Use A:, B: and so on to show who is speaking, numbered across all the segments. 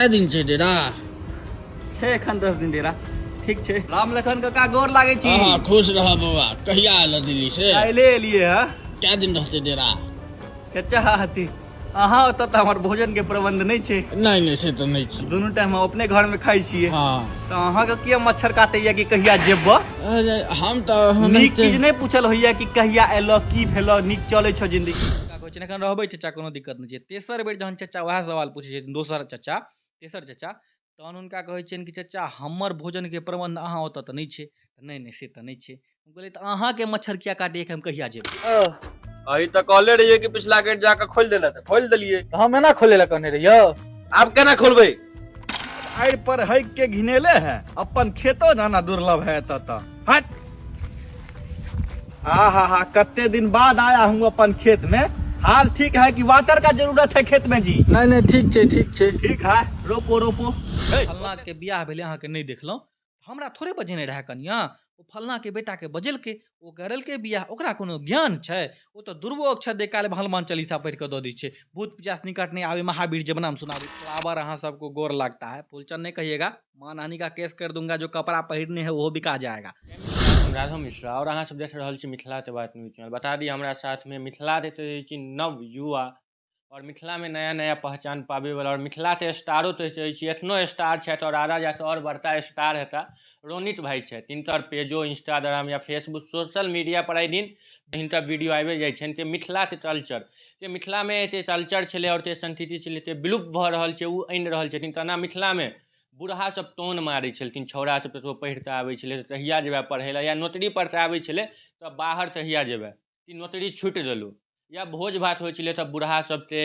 A: दिन छै डेरा
B: छै एखन 10 दिन डेरा ठीक छै। राम लखन कका गोर लागे छी।
A: हाँ खुश रह बाबा। कहिया आयल दिल्ली से?
B: काल्हे एलिए ह।
A: क्या दिन रहते डेरा?
B: चाचा हती अहाँ ओतऽ तऽ हमर भोजन के प्रबंध नहीं छै।
A: नहीं से तो नहीं छै।
B: दुनू टाइम हम अपने घर में खाई छिए।
A: हाँ
B: तो अहाँ के किया मच्छर काटैया कि कहिया जेबो?
A: अरे हम तो
B: नीक चीज नहीं पूछल होइया कि कहिया एलो की भेलो नीक चले छ जिंदगी। का कहै छै एखन रहबै चाचा कोनो दिक्कत नहीं छै। तेसर बेर जहन चाचा वएह सवाल पूछै छै दोसर चाचा तेसर चाचा तहन हुनका कहै छियनि कि चाचा हमर भोजन के प्रबंध अहाँ ओतऽ तऽ नहीं छै। नहीं से तऽ नहीं छै। हम कहलिए तऽ अहाँ के मच्छर किया काटैया कि हम कहिया जेबै?
C: अही तो कहले रहिए कि पिछला गेट जाकर खोल देला था, खोल दिलिए।
B: तो हम एना खोले ला कहने रहियो।
C: आप केना खोलबे?
D: आड़ पर हक के घिनेले है अपन खेतो जाना दुर्लभ है तत। हट हा कत्ते दिन बाद आया हूँ अपन खेत में। हाल ठीक है कि वाटर का जरूरत है खेत में जी?
A: नहीं ठीक छै ठीक छै।
D: ठीक है रोपो रोपो।
B: फलना के बियाह भेले अहाँ के नहीं देखलौं हमरा थोड़े बजेने रहे कनिया। ओ फलना के बेटा के बजेलके ओ करलके बियाह ओकरा कोनो ज्ञान छै? ओ तो दुर्बो अक्षर दे काल हनुमान चालीसा पढ़ के दे दी छे। भूत पिचास निकट नहीं आवे महावीर जब नाम सुनावे। फ्लावर अहाँ सबको गोर लगता है फूलचंद नहीं कहिएगा मानहानि का केस कर दूंगा। जो कपड़ा पहिरने है वो बिका जाएगा।
E: राघव मिश्रा और अहाँ सब देख रहल छी मिथिला के बात न्यूज चैनल। बता दी हमरा साथ में मिथिला देते छी नव युवा और मिथिला में नया नया पहचान पावे वाला और मिथिला के स्टारो तो छी एतनो स्टार छथि और आगा जाके और बढ़ता स्टार हेता। रोनित भाई छथि हिनकर पेजो इंस्टाग्राम या फेसबुक सोशल मीडिया पर आइ दिन हिनकर वीडियो आबे जाइ छनि कि मिथिला के कल्चर जे मिथिला में एते कल्चर छलै और ते संस्कृति छलै ते विलुप्त भऽ रहल छै उ आनि रहल छथिन। तना मिथिला में बूढ़ा सब टोन मारै छलखिन छौड़ा सब तो पढ़ि कऽ आबै छलै तऽ तहिया जेबै पढ़ै लए या नौकरी पर से आबै छलै तऽ बाहर तहिया जेबै कि नौकरी छुटि गेलौ या भोज भात होइ छलै तऽ बूढ़ा सबके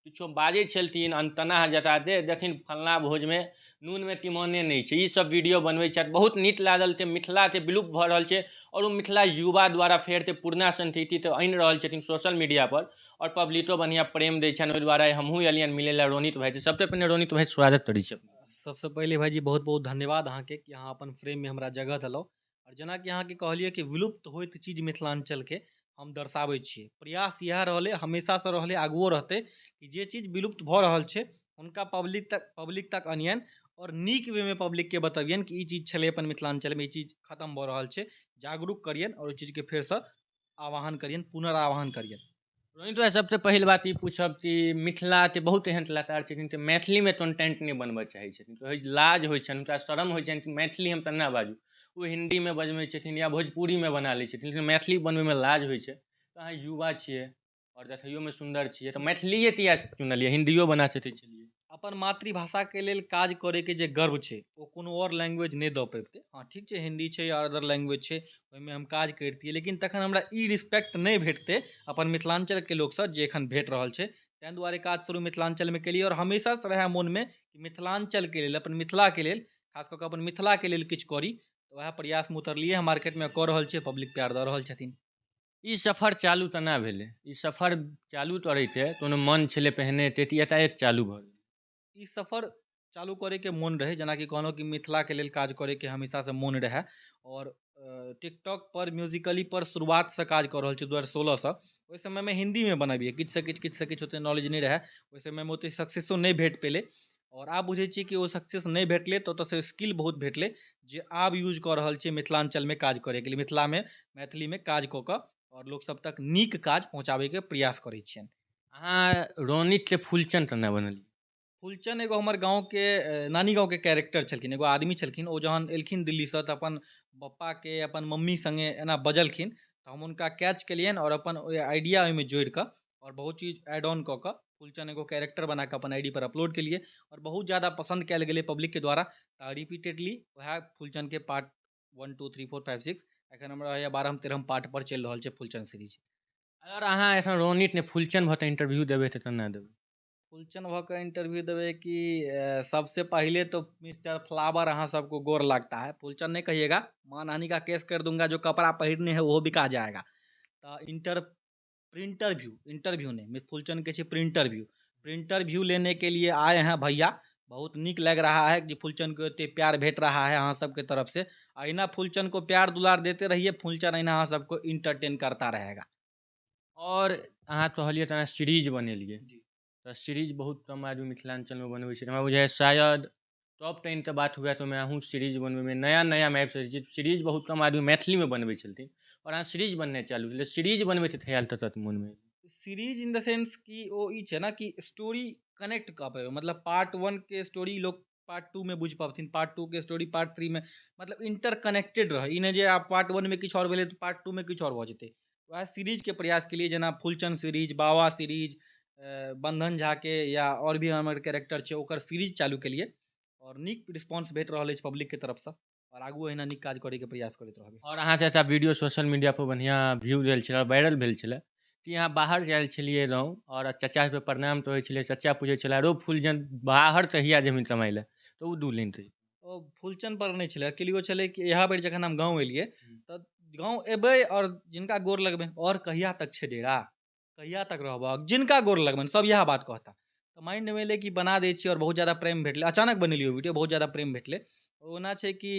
E: किछो बाजै छलथिन अनतना जता दे देखिन फलना भोज में नून में तिमोने नहीं छै। ई सब वीडियो बनबै छथि बहुत नीक लागल ते मिथिला के विलुप्त भऽ रहल छै और उ मिथिला युवा द्वारा फेर ते पुरना संस्कृति तऽ आनि रहल छथिन सोशल मीडिया पर और पब्लिको बढ़िया प्रेम दै छनि। ओहि दुआरे हमहूँ एलियनि मिलै लए रोनित भाई से। सबसे पहिने रोनित भाई स्वागत करै छी।
B: सबसे पहले भाईजी बहुत बहुत धन्यवाद अहाँ के कि अहाँ अपन फ्रेम में हमरा जगह देलहुँ। और जेना कि अहाँ के कहलिए कि विलुप्त होइत चीज मिथिलांचल के हम दर्शाबै छियै। प्रयास इएह रहलै हमेशा से रहलै आगुओ रहतै कि जे चीज विलुप्त भऽ रहल छै हुनका पब्लिक तक अनियनि और नीक वे में पब्लिक के बतबियनि कि ई चीज छलै अपन मिथिलांचल में ई चीज खत्म भऽ रहल छै। जागरूक करियनि और ओहि चीज के फेर से आवाहन करियनि पुनरावाहन करियनि।
E: रोनित भाई सबसे पहिल बात ई पूछब कि मिथिला के बहुत एहन कलाकार छथिन कि मैथिली में कंटेंट नहीं बनबऽ चाहै छथिन तो लाज होइ छनि हुनका शरम होइ छनि कि मैथिली हम तऽ ना बाजू। वो हिंदी में बजबै छथिन या भोजपुरी में बना लै छथिन लेकिन मैथिली बनबै में लाज होइ छै। तऽ अहाँ युवा छियै और देखैयो में सुंदर छियै तऽ मैथिलीए किया चुनलियै हिंदियो बना सकै छलियै।
B: अपन मातृभाषा के लेल काज करे के जे गर्व छै ओ कोनो और लैंग्वेज नहीं दऽ पबितै। हाँ ठीक छै हिंदी छै या अदर लैंग्वेज छै ओहिमे हम काज करितियै लेकिन तखन हमरा ई रिस्पेक्ट नहीं भेटतै अपन मिथिलांचल के लोकसँ जे एखन भेट रहल छै। ताहि दुआरे काज शुरू मिथिलांचल में केलियै और हमेशा से रहै मोन में कि मिथिलांचल के लेल अपन मिथिला के लेल खास कऽ के अपन मिथिला के लेल किछु करी। तऽ वएह प्रयास में उतरलियै हम मार्केट में कऽ रहल छियै पब्लिक प्यार दऽ रहल छथिन।
E: ई सफर चालू तना भेलै ई सफर चालू करैते कोनो मन छलै पहिने एते कि एकाएक चालू भऽ गेलै?
B: ई सफ़र चालू करे के मोन रहे जेना कि कहलहुँ कि मिथिला के लेल काज करे के हमेशा से मोन रहे और टिकटॉक पर म्यूजिकली पर शुरुआत से काज कर रहल छी 2016 से। ओहि समय में हिंदी में बनबियै किछु से किछु ओते नॉलेज नहीं रहे ओहि समय में ओते सक्सेसो नहीं भेट पेले। और आब बुझे छी कि वो सक्सेस नहीं भेटले तो ओतऽ से स्किल बहुत भेटले जे आब यूज कऽ रहल छी मिथिलांचल में काज करे के लिए मिथिला में मैथिली में काज कऽ कऽ और लोक सब तक नीक काज पहुँचाबै के प्रयास करै छियनि।
E: अहाँ रोनित के फूलचंद केना बनलियै?
B: फूलचंद एगो हमर गाँव के नानी गाँव के कैरेक्टर छलखिन एगो आदमी छलखिन ओ जहन एलखिन दिल्ली से तऽ अपन पप्पा के अपन मम्मी संगे एना बजलखिन तऽ हम हुनका कैच केलियनि और अपन आइडिया ओहिमे जोड़ि कऽ और बहुत चीज एड ऑन कऽ कऽ फूलचंद एगो कैरेक्टर बना कऽ अपन आईडी पर अपलोड केलिए और बहुत ज़्यादा पसंद कयल गेलै पब्लिक के द्वारा। रिपीटेडली वएह फूलचंद के पार्ट 1 2 3 4 5 6 एखन हमरा 12 पार्ट पर चलि रहल छै फूलचंद सीरीज।
E: अगर अहाँ एखन रोनित ने फूलचंद भऽ कऽ इंटरव्यू देबै तऽ केना देबै?
B: फूलचंद भऽ कऽ इंटरव्यू देबै कि सबसे पहले तो मिस्टर फ्लावर अहाँ सबको गोर लगता है फूलचंद नहीं कहिएगा मानहानि का केस कर दूंगा। जो कपड़ा पहिरने है वो बिका जाएगा। तो इंटरव्यू नहीं फूलचंद के प्रिंटर व्यू लेने के लिए आए हैं भैया। बहुत नीक लग रहा है कि फूलचंद को इतने प्यार भेट रहा है अहाँ सबके तरफ से। अहिना फूलचंद को प्यार दुलार देते रहिए फूलचंद अहिना अहाँ सबको इंटरटेन करता रहेगा।
E: और अहाँ कहलियै तना सीरीज बनेलियै तो सीरीज बहुत कम आदमी मिथिलांचल में बनबै छै हमरा बुझाय शायद टॉप 10 के बात हुए तो मैं अहूँ सीरीज बनबै में नया नया में आबि सकै छी सीरीज बहुत कम आदमी मैथिली में बनबै छलथिन और अहाँ सीरीज बनने चालू केलियै सीरीज बनबै तऽ ख्याल तत मोन में
B: सीरीज इन द सेंस कि ओ ई छै ना कि स्टोरी कनेक्ट कऽ पेबै मतलब पार्ट 1 के स्टोरी लोग पार्ट 2 में बुझ पाबथिन पार्ट 2 के स्टोरी पार्ट 3 में मतलब इंटरकनेक्टेड रह ई नहि जे आप पार्ट 1 में किछु और भेलै तऽ पार्ट 2 में किछु और भऽ जेतै वएह सीरीज के प्रयास के लिए जेना फुलचंद सीरीज बाबा सीरीज बंधन झा के या और भी हमर कैरेक्टर छै ओकर सीरीज चालू केलिए और नीक रिस्पांस भेट रहल अछि पब्लिक के तरफ से और आगू एहिना नीक काज करे के प्रयास करैत रहबै
E: और अहाँ चाचा वीडियो सोशल मीडिया पर बढ़िया व्यू भेल छलै और वायरल भेल छलै कि यहाँ बाहर जायल छलियै रहूँ और चाचा पे प्रणाम तो छलै चाचा पूछे छलै रो फूलचंद बाहर तहिया जमीन कमाइ लए तो उ दू लाइन रही
B: ओ फुलचंद पर नहीं छलै अकेलियो छलै कि यहाँ बेर जखन हम गाँव एलियै तऽ गाँव एबै और जिनका गोर लगबै और कहिया तक छै डेरा कहिया तक रहबह जिनका गोर लगबनि सब इएह बात कहता तऽ माइंड में एलै कि बना दै छियै और बहुत ज़्यादा प्रेम भेटलै अचानक बनेलियै वीडियो बहुत ज़्यादा प्रेम भेटलै ओना छै कि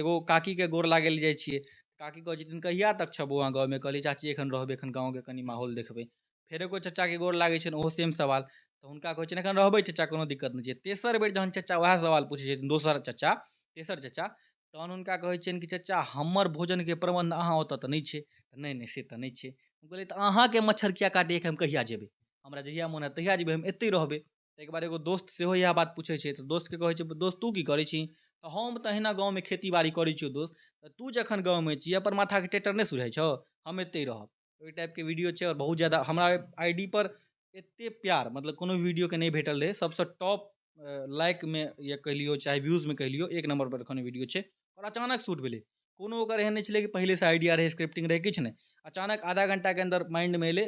B: एगो काकीके गोर लागै लए जाइ छियै काकी कहै छथिन कहिया तक छबो अहाँ गाँवमे कहलियै चाची एखन रहबै एखन गाँवके कनि माहौल देखबै फेर एगो चचाके गोर लागै छनि ओहो सेम सवाल तऽ हुनका कहै छनि एखन रहबै चचा कोनो दिक्कत नहि छै तेसर बेर जहन चचा वएह सवाल पूछै छथिन दोसर चचा तेसर चचा तहन हुनका कहै छियनि कि चचा हमर भोजनके प्रबन्ध अहाँ ओतऽ तऽ नहि छै नहि नहि से तऽ नहि छै हम कहलियै तऽ अहाँके मच्छर किया काटैए हम कहिया जेबै हमरा जहिया मोन हैत तहिया जेबै हम एतै रहबै ताहिके बाद एगो दोस्त सेहो इएह बात पूछै छै तऽ दोस्तके कहै छै दोस्त तू की करै छी तऽ हम तऽ अहिना गाँवमे खेती बाड़ी करै छियौ दोस्त तऽ तू जखन गाँवमे छी अपन माथाके टेटर नहि सुझाइ छौ हम एतै रहब ओहि टाइपके वीडियो छै और बहुत ज़्यादा हमरा आईडी पर एतेक प्यार मतलब कोनो वीडियोके नहि भेटल रहै सबसँ टॉप लाइकमे या कहि लियौ चाहे व्यूजमे कहि लियौ एक नंबर पर एखन वीडियो छै और अचानक शूट भेलै कोनो ओकर एहन नहि छलै कि पहिलेसँ आइडिया रहै स्क्रिप्टिंग रहै किछु नहि अचानक आधा घंटाके अंदर माइंडमे एलै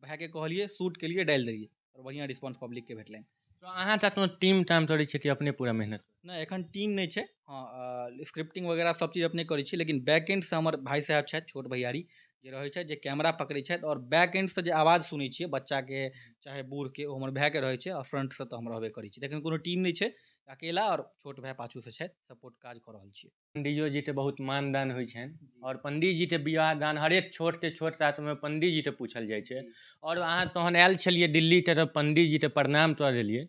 B: भाइके कहलिए शूट केलिए डालि देलिए और बढ़िया रिस्पांस पब्लिकके भेटलनि
E: तो अहाँ चाचा टीम टाइम करै छियै कि अपने पूरा मेहनत
B: नहि एखन टीम नहि छै हाँ स्क्रिप्टिंग वगैरह सब चीज अपने करै छी लेकिन बैक एंड से हमर भाई साहब छथि छोट भैयारी जे रहै छथि जे कैमरा पकड़ै छथि और बैक एंड से जे आवाज सुनै छियै बच्चाके चाहे बूढ़के ओ हमर भाइके रहै छै और फ्रंट से तऽ हम रहबे करै छी लेकिन कोनो टीम नहि छै अकेला और छोट भाई पाछू से छथि सपोर्ट काज कऽ रहल छियै
E: पंडियो जी के बहुत मानदान होइ छनि और पंडित जी के बियाह दान हरेक छोट से छोट रातमे पंडित जी के पूछल जाइ छै और अहाँ तहन आयल छलियै दिल्ली तरफ पंडित जी के प्रणाम तो देलियै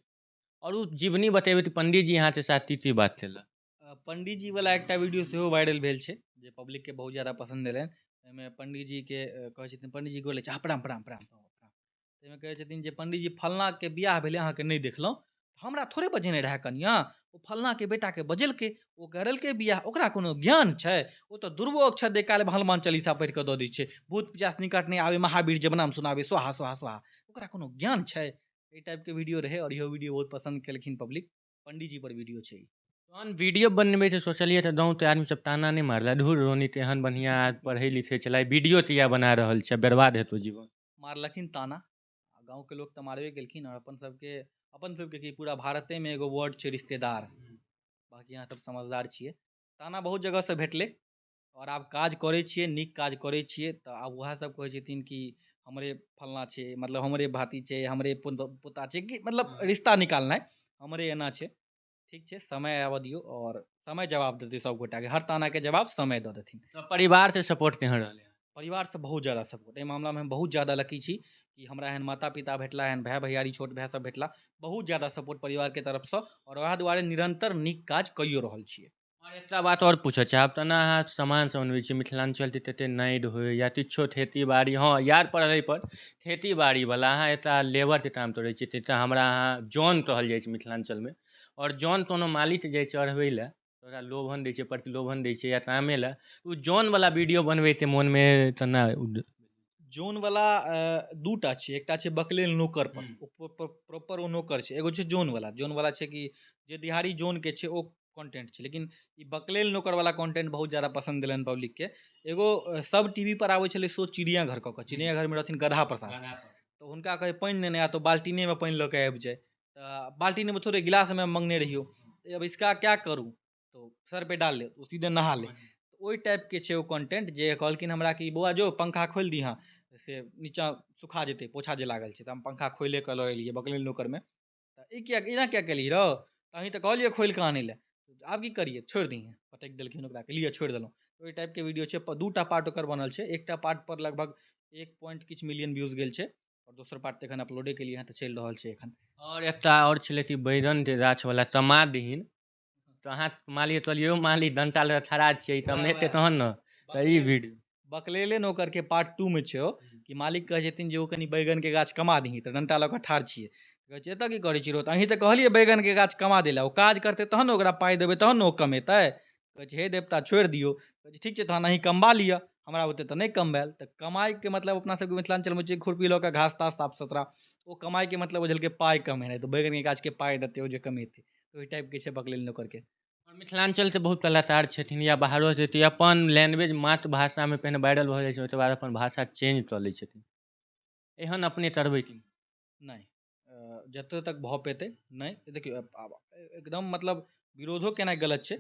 E: और उ जीवनी बतेबै तऽ पंडित जी अहाँ के साथ की बात केलक
B: पंडित जी वाला एकटा वीडियो सेहो वायरल भेल छै जे पब्लिकके बहुत ज़्यादा पसंद एलनि एहिमे पंडित जीके कहै छथिन पंडित जी गोर लगै छै प्रणाम प्रणाम प्रणाम प्रणाम ताहिमे कहै छथिन जे पंडित जी फलनाके बियाह भेलै अहाँके नहि देखलहुँ हमरा थोड़े बजेने रहै कनिया ओ फलनाके बेटाके बजेलकै ओ करेलकै बियाह ओकरा कोनो ज्ञान छै ओ तऽ दुर्बो अक्षर दे काल हनुमान चालीसा पढ़ि कऽ दऽ दै छै भूत पिचास निकट नहि आबै महावीर जब नाम सुनाबै स्वाहा स्वाहा स्वाहा ओकरा कोनो ज्ञान छै एहि टाइपके वीडियो रहै और इहो वीडियो बहुत पसंद केलखिन पब्लिक पंडित जी पर वीडियो छै
E: तहन वीडियो बनबै छै सोचलियै तऽ गाँव तऽ आदमी सब ताना नहि मारला धुर रोनी तेहन बढ़िया पढ़ै लिखै छलै वीडियो तऽ इएह बना रहल छै बर्बाद हेतौ जीवन
B: मारलखिन ताना गाँवके लोग तऽ मारबे केलखिन और अपन सबके कि पूरा भारतेमे एगो वर्ड छै रिश्तेदार बाकी अहाँ सब समझदार छियै ताना बहुत जगहसँ भेटलै और आब काज करै छियै नीक काज करै छियै तऽ आब वएह सब कहै छथिन कि हमरे फलना छै मतलब हमरे भाती छै हमरे पोता छै कि मतलब रिश्ता निकालनाइ हमरे एना छै ठीक छै समय आबऽ दियौ और समय जवाब देतै सब गोटाके हर तानाके जवाब समय दऽ देथिन
E: तऽ परिवार से सपोर्ट केहन रहलै
B: परिवारसँ बहुत ज़्यादा सपोर्ट एहि मामलामे हम बहुत ज़्यादा लकी छी कि हमरा एहन माता पिता भेटला एहन भाय भैयारी छोट भाय सब भेटला बहुत ज़्यादा सपोर्ट परिवारके तरफसँ और वएह दुआरे निरंतर नीक काज कइयो रहल छियै
E: और एकटा बात और पूछऽ चाहब तऽ ना अहाँ सामान सब बनबै छी मिथिलांचल तऽ तते नाइड होय या किछो खेती बाड़ी हाँ याद पड़लै पर खेती बाड़ी वाला अहाँ एतऽ लेबरके काम करै छी तऽ हमरा अहाँ जौन कहल जाइ छै मिथिलांचलमे और जौन कोनो मालिक जाइ चढ़बै लए ओकरा लोभन दै छै प्रतिलोभन दै छै या कामे लए ओ जौन वाला वीडियो बनबै तऽ मोनमे तऽ ना
B: जोन वाला दूटा छै एकटा छै बकलेल नौकर पर प्रॉपर ओ नौकर छै एगो छै जोन वाला छै कि जे दिहाड़ी जोन के छै ओ कंटेंट छै लेकिन ई बकलेल नौकर वाला कंटेंट बहुत ज़्यादा पसंद एलनि पब्लिकके एगो सब टीवी पर आबै छलै शो चिड़ियाघर कऽ कऽ चिड़ियाघरमे रहथिन गधा प्रसाद तऽ हुनका कहै पानि नेने आ तो बाल्टीनेमे पानि लऽ के आबि जाए तऽ बाल्टीने में थोड़े गिलास में मंगने रहियो अब इसका क्या करूँ तो सर पे डाल ले तो सीधे नहा ले तो ओहि टाइपके छै ओ कंटेंट जे कहलखिन हमरा कि बौआ जो पंखा खोलि दी हाँ से नीचाँ सुखा जेतै पोछा जे लागल छै तऽ हम पंखा खोले कऽ लऽ एलियै बकलेल नौकरमे तऽ ई क्या एना क्या केलियै रौ तऽ अहीं तऽ कहलियै खोलि कऽ आनै लए आब की करियै छोड़ि दियै पटकि देलखिन ओकरा के लिए छोड़ि देलहुँ ओहि टाइपके वीडियो छै दूटा पार्ट ओकर बनल छै एकटा पार्ट पर लगभग 1 पॉइंट किछु मिलियन व्यूज गेल छै और दोसर पार्ट तऽ एखन अपलोडे केलिए हँ तऽ चलि रहल छै एखन।
E: और एकटा और छलै कि बैगन के गाछ वाला तमा दीन, तो अहाँ मालिक कहलिए मालिक डंटा ले खड़ा छियै तऽ हम हेतै तहन न, तऽ ई वीडियो
B: बकलेले नौकर के पार्ट 2 में छै कि मालिक कहै छथिन जे ओ कनि बैगन के गाछ कमा दही तऽ डंटा लऽ कऽ ठाढ़ छियै, कहै छै एतऽ की करै छी रो, तऽ अहीं तऽ कहलियै बैगन के गाछ कमा दै लए, ओ काज करतै तहन ने ओकरा पाइ देबै तहन ने ओ कमेतै। कहै छै हे देवता छोड़ि दियौ, कहै छै ठीक छै तहन अहीं कमबा लिअ, हमरा बुते तऽ नहि कमबायल। तऽ कमाइके मतलब अपना सबके मिथिलाञ्चलमे छै खुरपी लऽ कऽ घास तास साफ सुथरा, ओ कमाइके मतलब बुझलकै पाइ कमेनाइ, तऽ बैगन के गाछके पाइ देतै ओ जे कमेतै, ओहि टाइपके छै बकलेल नौकरके।
E: और मिथिलांचल के बहुत कलाकार छथिन या बाहरो से तऽ अपन लैंग्वेज मातृभाषा में पहिने वायरल भऽ जाइ छै, ओहिके बाद अपन भाषा चेंज कऽ लै छथिन, एहन अपने करबै कि
B: नहीं जतऽ तक भऽ पेतै नहीं, देखियौ एकदम मतलब विरोधो केनाइ गलत छै,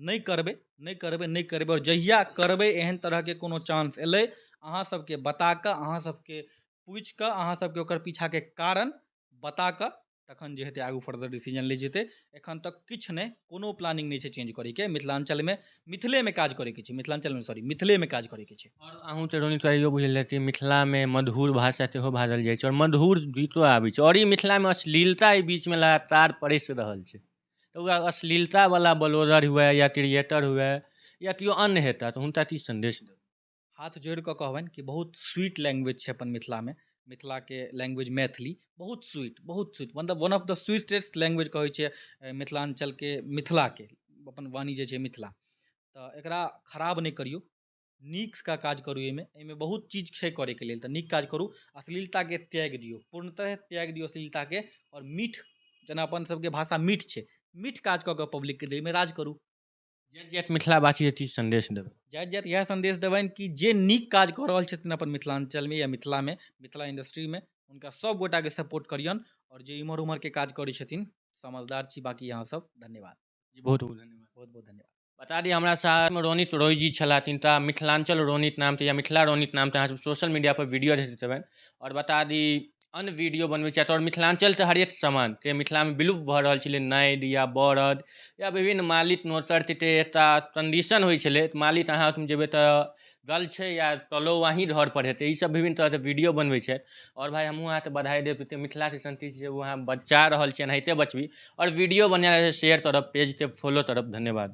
B: नहीं करबै नहीं करबै नहीं करबै, और जहिया करबै एहन तरहके कोनो चांस एलै अहाँ सबके बता कऽ, अहाँ सबके पूछि कऽ, अहाँ सबके ओकर पीछाके कारण बता कऽ तखन जे हेतै आगू फर्दर डिसीजन लै जेतै। एखन तक किछु नहि, कोनो प्लानिंग नहीं छै चेंज करैके, मिथिलाञ्चलमे मिथिलेमे काज करैके छै, मिथिलाञ्चलमे सॉरी मिथिलेमे काज करैके छै।
E: और अहूँ तऽ रोनित भाई इहो बुझल कि मिथिला में मधुर भाषा सेहो बाजल जाइ छै और मधुर गीतो आबै छै, और ई मिथिला में अश्लीलता एहि बीच में लगातार परस रहल छै, तऽ ओकरा अश्लीलता वाला ब्लॉगर हुए या क्रिएटर हुए या केओ अन्य हेता तऽ हुनका की संदेश देबै?
B: हाथ जोड़ि कऽ कहबनि कि बहुत स्वीट लैंग्वेज छै अपन मिथिलामे, मिथिलाके लैंग्वेज मैथिली बहुत स्वीट मतलब वन ऑफ द स्वीटेस्ट लैंग्वेज कहै छै मिथिलाञ्चलके, मिथिलाके अपन वाणी जे छै मिथिला, तऽ एकरा खराब नहि करियौ, नीक का काज करू, एहिमे बहुत चीज छै करैके लेल, तऽ नीक काज करू, अश्लीलताके त्याग दियौ, पूर्णतः त्याग दियौ अश्लीलताके, और मीठ जेना अपन सबके भाषा मीठ छै, मीठ काज कऽ कऽ पब्लिकके दिलमे राज करू।
E: जाति जाति मिथिलावासी के की संदेश देबै?
B: जाति जाति इएह संदेश देबनि कि जे नीक काज कऽ रहल छथिन अपन मिथिलाञ्चलमे या मिथिलामे, मिथिला इंडस्ट्रीमे, हुनका सब गोटाके सपोर्ट करियनि, और जे इम्हर उम्हरके काज करै छथिन समझदार छी, बाकी अहाँ सब धन्यवाद,
E: जी बहुत बहुत धन्यवाद।
B: बहुत बहुत धन्यवाद।
E: बता दी हमरा साथ में रोनित रॉय जी छलाथिन, तऽ मिथिलांचल रोनित नाम या मिथिला रोनित नाम अहाँ सब सोशल मीडिया पर वीडियो देखैत हेबनि, और बता दी अन्य वीडियो बनबै छथि, और मिथिलांचल तऽ हरेक सामान के मिथिला में विलुप्त भऽ रहल छलै, नाइड या बरद या विभिन्न मालिक नोतर के एकटा कंडीशन होइ छलै, मालिक अहाँ ओहिठाम जेबै तऽ गल छै या तलो वहीं घर पर हेतै, ई सब विभिन्न तरह के वीडियो बनबै छै। और भाई हमहूँ अहाँके बधाई देब, मिथिला के संस्कृति छै वो अहाँ बचा रहल छियै, एनाहिते बचबी, और वीडियो बनाए शेयर करब, पेज के फॉलो करब, धन्यवाद।